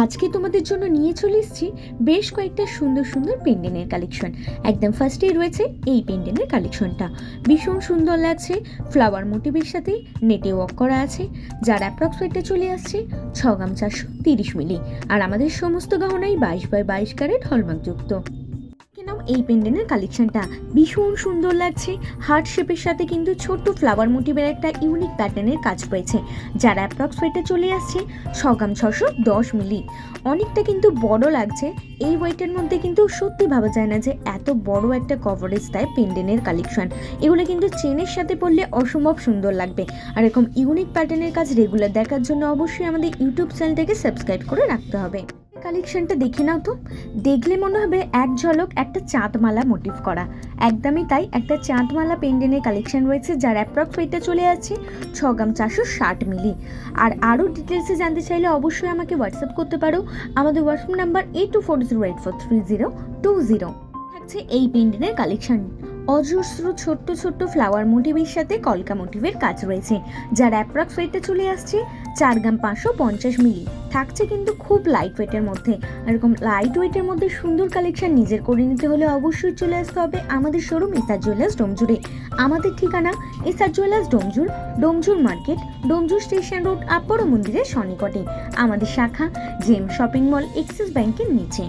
আজকে তোমাদের জন্য নিয়ে চলে এসেছি বেশ কয়েকটা সুন্দর সুন্দর পেন্ডেন্টের কালেকশন। একদম ফার্স্টেই রয়েছে এই পেন্ডেন্টের কালেকশনটা, ভীষণ সুন্দর লাগছে। ফ্লাওয়ার মোটিভের সাথে নেটে ওয়ার্ক করা আছে, যার অ্যাপ্রক্স ওয়েটে চলে আসছে 6 গ্রাম 430 মিলি। আর আমাদের সমস্ত গহনাই 22x22 ক্যারেট হলমার্কযুক্ত। নাও এই পেন্ডেন্টের কালেকশনটা ভীষণ সুন্দর লাগছে। হার্ট শেপের সাথে কিন্তু ছোট্ট ফ্লাওয়ার মোটিভের একটা ইউনিক প্যাটার্নের কাজ রয়েছে, যার অ্যাপ্রক্স ওয়েটে চলে আসছে 6 গ্রাম 610 মিলি। অনেকটা কিন্তু বড় লাগছে। এই ওয়েটের মধ্যে কিন্তু সত্যি ভাবা যায় না যে এত বড় একটা কভারেজ দেয় পেন্ডেন্টের কালেকশন। এগুলো কিন্তু চেনের সাথে পরলে অসম্ভব সুন্দর লাগবে। আর এরকম ইউনিক প্যাটার্নের কাজ রেগুলার দেখার জন্য অবশ্যই আমাদের ইউটিউব চ্যানেলটাকে সাবস্ক্রাইব করে রাখতে হবে। কালেকশনটা দেখে নাও তো, দেখলে মনে হবে এক ঝলক একটা চাঁদমালা মোটিভ করা। একদমই তাই, একটা চাঁদমালা পেন্ডেন্টের কালেকশন রয়েছে, যার অ্যাপ্রক্স ওয়েটটা চলে যাচ্ছে 6 গ্রাম 460 মিলি। আর আরও ডিটেলসে জানতে চাইলে অবশ্যই আমাকে হোয়াটসঅ্যাপ করতে পারো। আমাদের হোয়াটসঅ্যাপ নাম্বার 8240843020। থাকছে এই পেন্ডেন্টের কালেকশন। অজস্র ছোট্ট ছোট্ট ফ্লাওয়ার মোটিভের সাথে কলকা মোটিভের কাজ রয়েছে, যার অ্যাপ্রক্স ওয়েটটা চলে আসছে 4 গ্রাম 550 মিলি। থাকছে কিন্তু খুব লাইট ওয়েটের মধ্যে। এরকম লাইট ওয়েটের মধ্যে সুন্দর কালেকশন নিজের করে নিতে হলে অবশ্যই চলে আসতে হবে আমাদের শোরুম এসআর জুয়েলার্স ডোমজুড়ে। আমাদের ঠিকানা SR jewellers Domjur market, Domjur station road, আপর মন্দিরের সন্নিকটে। আমাদের শাখা জেম শপিং মল, এক্সিস ব্যাংকের নিচে।